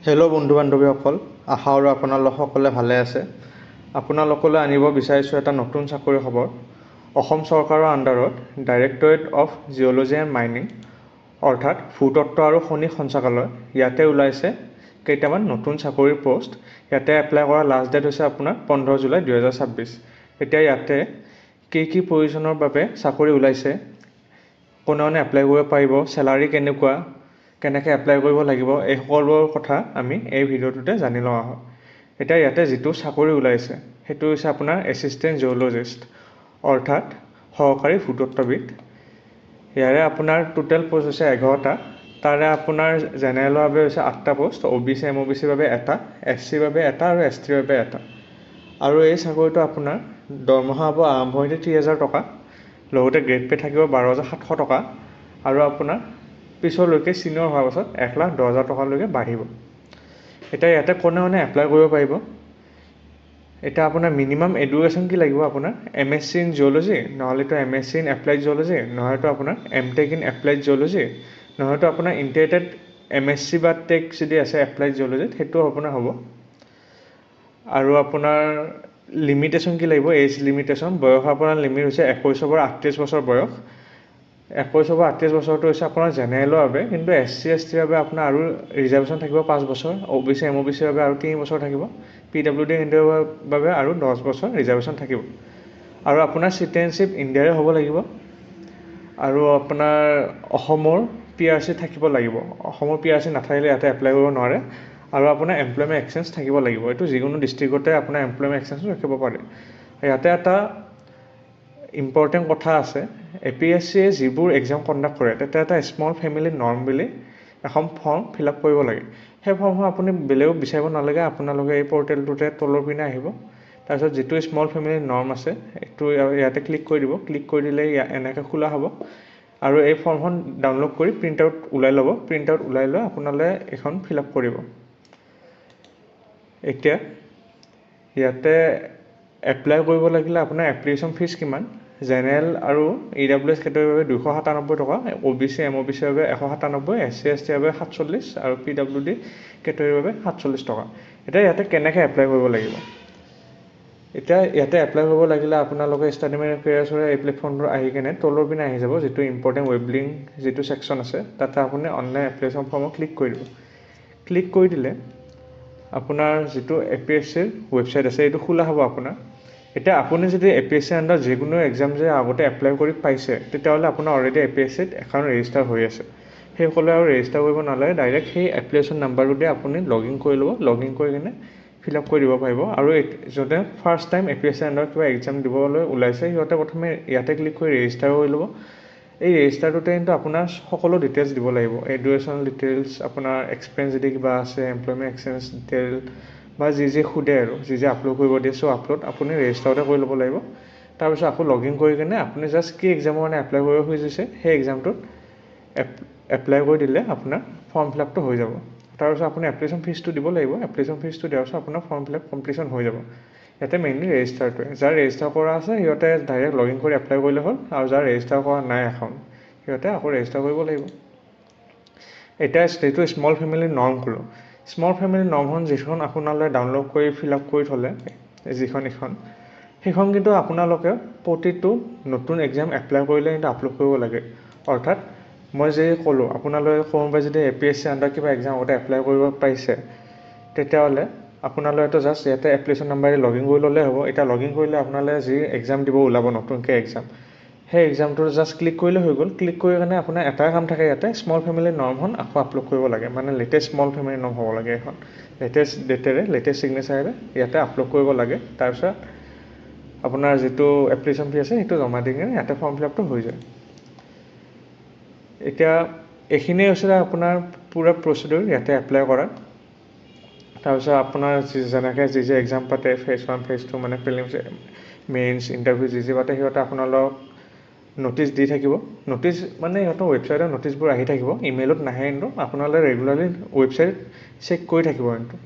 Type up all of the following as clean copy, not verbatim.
Hello' বন্ধু বান্ধৱীসকল, আশা আৰু আপোনালোক সকলে ভালে আছে। আপোনালোকলৈ আনিব বিচাৰিছোঁ এটা নতুন চাকৰি খবৰ। অসম চৰকাৰৰ আণ্ডাৰত directorate of geology and mining অৰ্থাৎ ভূতত্ত্ব আৰু খনিজ সঞ্চালকালয়, ইয়াতে ওলাইছে কেইটামান নতুন চাকৰিৰ পোষ্ট। ইয়াতে এপ্লাই কৰা লাষ্ট ডেট হৈছে আপোনাৰ 15 জুলাই 2026। এতিয়া ইয়াতে কি প্ৰয়োজনৰ বাবে চাকৰি ওলাইছে, কোনে এপ্লাই কৰিব পাৰিব, চেলাৰী কেনেকুৱা, কেনেকৈ এপ্লাই কৰিব লাগিব, এই সকলোৰ কথা আমি এই ভিডিঅ'টোতে জানি লোৱা হয়। এতিয়া ইয়াতে যিটো চাকৰি ওলাইছে সেইটো হৈছে আপোনাৰ এছিষ্টেণ্ট জিঅ'লজিষ্ট অৰ্থাৎ সহকাৰী ভূতত্ত্ববিদ। ইয়াৰে আপোনাৰ টোটেল পোষ্ট হৈছে 11টা। তাৰে আপোনাৰ জেনেৰেলৰ বাবে হৈছে 8টা পোষ্ট, OBC MOBCৰ বাবে এটা, SCৰ বাবে এটা আৰু STৰ বাবে এটা। আৰু এই চাকৰিটো আপোনাৰ দৰমহা হ'ব আৰম্ভণিতে 30,000 টকা, লগতে গ্ৰেড পে থাকিব 12,700 টকা, আৰু আপোনাৰ পিছলৈকে ছিনিয়ৰ হোৱাৰ পাছত 1,10,000 টকালৈকে বাঢ়িব। এতিয়া ইয়াতে কোনে এপ্লাই কৰিব পাৰিব। এতিয়া আপোনাৰ মিনিমাম এডুকেশ্যন কি লাগিব, আপোনাৰ MSc ইন জিঅ'লজি, নহ'লেতো MSc ইন এপ্লাইড জিঅ'লজি, নহয়তো আপোনাৰ MTech ইন এপ্লাইড জিঅ'লজি, নহয়তো আপোনাৰ ইণ্টিগ্ৰেটেড MSc বা টেক যদি আছে এপ্লাইড জিঅ'লজিত সেইটো আপোনাৰ হ'ব। আৰু আপোনাৰ লিমিটেশ্যন কি লাগিব, এজ লিমিটেশ্যন, বয়স আপোনাৰ লিমিট হৈছে 21 পৰা 38 বছৰ বয়স। 21 পৰা 38 বছৰটো হৈছে আপোনাৰ জেনেৰেলৰ বাবে, কিন্তু SC STৰ বাবে আপোনাৰ আৰু ৰিজাৰ্ভেশ্যন থাকিব 5 বছৰ, OBC MOBCৰ বাবে আৰু 3 বছৰ থাকিব, PWD ইণ্ডিয়াৰ বাবে আৰু 10 বছৰ ৰিজাৰ্ভেশ্যন থাকিব। আৰু আপোনাৰ চিটিজেনশ্বিপ ইণ্ডিয়াৰে হ'ব লাগিব, আৰু আপোনাৰ অসমৰ PRC থাকিব লাগিব। অসমৰ PRC নাথাকিলে ইয়াতে এপ্লাই কৰিব নোৱাৰে। আৰু আপোনাৰ এমপ্লয়মেণ্ট এক্সচেঞ্জ থাকিব লাগিব। এইটো যিকোনো ডিষ্ট্ৰিক্টতে আপোনাৰ এমপ্লয়মেণ্ট এক্সচেঞ্জো ৰাখিব পাৰে। ইয়াতে এটা ইম্পৰ্টেণ্ট কথা আছে, APSCয়ে যিবোৰ এক্সাম কণ্ডাক্ট কৰে তাতে এটা স্মল ফেমিলি নৰ্ম বুলি এখন ফৰ্ম ফিল আপ কৰিব লাগে। সেই ফৰ্মখন আপুনি বেলেগক বিচাৰিব নালাগে, আপোনালোকে এই পৰ্টেলটোতে তলৰ পিনে আহিব, তাৰপিছত যিটো স্মল ফেমিলি নৰ্ম আছে এইটো ইয়াতে ক্লিক কৰি দিব। ক্লিক কৰি দিলে এনেকৈ খোলা হ'ব, আৰু এই ফৰ্মখন ডাউনলোড কৰি প্ৰিণ্ট আউট ওলাই ল'ব। প্ৰিণ্ট আউট ওলাই লৈ আপোনালোকে এখন ফিল আপ কৰিব। এতিয়া ইয়াতে এপ্লাই কৰিব লাগিলে আপোনাৰ এপ্লিকেশ্যন ফিজ কিমান, জেনেৰেল আৰু EWS কেটেগৰীৰ বাবে 297 টকা, OBC MOBCৰ বাবে 197, SC STৰ বাবে 47 আৰু PWD কেটেগৰীৰ বাবে 47 টকা। এতিয়া ইয়াতে কেনেকৈ এপ্লাই কৰিব লাগিব। এতিয়া ইয়াতে এপ্লাই কৰিব লাগিলে আপোনালোকে ষ্টাডি মেণ্ট এফেয়াৰ্ছৰ এই প্লেটফৰ্মটো আহি কেনে তলৰ পিনে আহি যাব, যিটো ইম্পৰ্টেণ্ট ৱেব লিংক যিটো ছেকশ্যন আছে তাতে আপুনি অনলাইন এপ্লিকেশ্যন ফৰ্মত ক্লিক কৰি দিব। ক্লিক কৰি দিলে আপোনাৰ যিটো APSCৰ ৱেবছাইট আছে এইটো খোলা হ'ব আপোনাৰ। এতিয়া আপুনি যদি APSCৰ আণ্ডাৰত যিকোনো এক্সাম যে আগতে এপ্লাই কৰি পাইছে, তেতিয়াহ'লে আপোনাৰ অলৰেডি APSCত একাউণ্ট ৰেজিষ্টাৰ হৈ আছে। সেইসকলে আৰু ৰেজিষ্টাৰ কৰিব নালাগে, ডাইৰেক্ট সেই এপ্লিকেশ্যন নাম্বাৰটো দি আপুনি লগ ইন কৰি ল'ব। লগ ইন কৰি কিনে ফিল আপ কৰি দিব পাৰিব। আৰু যোনে ফাৰ্ষ্ট টাইম APSCৰ আণ্ডাৰত কিবা এক্সাম দিবলৈ ওলাইছে সিহঁতে প্ৰথমে ইয়াতে ক্লিক কৰি ৰেজিষ্টাৰ কৰি ল'ব। এই ৰেজিষ্টাৰটোতে কিন্তু আপোনাৰ সকলো ডিটেইলছ দিব লাগিব, এডুকেশ্যনেল ডিটেইলছ, আপোনাৰ এক্সপেৰিয়েঞ্চ যদি কিবা আছে, এমপ্লয়মেণ্ট এক্সপেৰিয়েঞ্চ ডিটেইল বা যি সোধে আৰু যি আপলোড কৰিব দিয়ে, চ' আপলোড আপুনি ৰেজিষ্টাৰতে কৰি ল'ব লাগিব। তাৰপিছত আকৌ লগ ইন কৰি কিনে আপুনি জাষ্ট কি এক্সামৰ কাৰণে এপ্লাই কৰিব খুজিছে সেই এক্সামটোত এপ্লাই কৰি দিলে আপোনাৰ ফৰ্ম ফিল আপটো হৈ যাব। তাৰপিছত আপুনি এপ্লিকেশ্যন ফিজটো দিব লাগিব। এপ্লিকেশ্যন ফিজটো দিয়াৰ পিছত আপোনাৰ ফৰ্ম ফিল আপ কমপ্লিশ্যন হৈ যাব। ইয়াতে মেইনলি ৰেজিষ্টাৰটোৱে, যাৰ ৰেজিষ্টাৰ কৰা আছে সিহঁতে ডাইৰেক্ট লগ ইন কৰি এপ্লাই কৰিলে হ'ল, আৰু যাৰ ৰেজিষ্টাৰ কৰা নাই এখন সিহঁতে আকৌ ৰেজিষ্টাৰ কৰিব লাগিব। এতিয়া যিটো স্মল ফেমিলি নৰ্ম খোলোঁ, স্মল ফেমিলি নৰ্মখন যিখন আপোনালোকে ডাউনলোড কৰি ফিল আপ কৰি থ'লে, সেইখন কিন্তু আপোনালোকে প্ৰতিটো নতুন এক্সাম এপ্লাই কৰিলে কিন্তু আপলোড কৰিব লাগে। অৰ্থাৎ মই যে ক'লোঁ, আপোনালোকে কোনোবাই যদি APSCৰ আণ্ডাৰত কিবা এক্সাম আগতে এপ্লাই কৰিব পাৰিছে, তেতিয়াহ'লে আপোনালোকেতো জাষ্ট ইয়াতে এপ্লিকেশ্যন নাম্বাৰে লগ ইন কৰি ল'লে হ'ব। এতিয়া লগ ইন কৰিলে আপোনালোকে যি এক্সাম দিব ওলাব নতুনকৈ এক্সাম, সেই এক্সামটো জাষ্ট ক্লিক কৰিলে হৈ গ'ল। ক্লিক কৰি কিনে আপোনাৰ এটাই কাম থাকে, ইয়াতে স্মল ফেমিলি নৰ্মখন আকৌ আপলোড কৰিব লাগে, মানে লেটেষ্ট স্মল ফেমিলি নৰ্ম হ'ব লাগে। এখন লেটেষ্ট ডেটেৰে লেটেষ্ট ছিগনেচাৰেৰে ইয়াতে আপলোড কৰিব লাগে। তাৰপিছত আপোনাৰ যিটো এপ্লিকেশ্যন ফি আছে সেইটো জমা দি কিনে ইয়াতে ফৰ্ম ফিল আপটো হৈ যায়। এতিয়া এইখিনিয়ে হৈছিলে আপোনাৰ পূৰা প্ৰচিডিউৰ ইয়াতে এপ্লাই কৰা। তাৰপিছত আপোনাৰ যেনেকৈ যি এক্সাম পাতে, ফেজ 1 ফেজ 2 মানে প্ৰিলিমছ মেইনছ ইণ্টাৰভিউ যি পাতে, সিহঁতে আপোনালোকক ন'টিচ দি থাকিব। ন'টিচ মানে সিহঁতৰ ৱেবছাইটত ন'টিচবোৰ আহি থাকিব, ইমেইলত নাহে, কিন্তু আপোনালোকে ৰেগুলাৰলি ৱেবছাইট চেক কৰি থাকিব। কিন্তু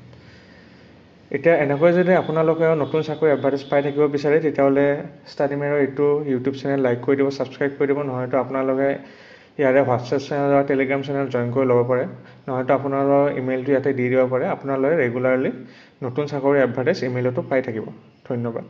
এতিয়া এনেকৈ যদি আপোনালোকে নতুন চাকৰি এডভাৰ্টাইজ পাই থাকিব বিচাৰে, তেতিয়াহ'লে ষ্টাডি মেৰৰ এইটো ইউটিউব চেনেল লাইক কৰি দিব, ছাবস্ক্ৰাইব কৰি দিব। নহয়তো আপোনালোকে ইয়াৰে হোৱাটছএপ চেনেল বা টেলিগ্ৰাম চেনেল জইন কৰি ল'ব পাৰে, নহয়তো আপোনালোকৰ ইমেইলটো ইয়াতে দি দিব পাৰে। আপোনালোকে ৰেগুলাৰলি নতুন চাকৰি এডভাৰটাইজ ইমেইলতো পাই থাকিব। ধন্যবাদ।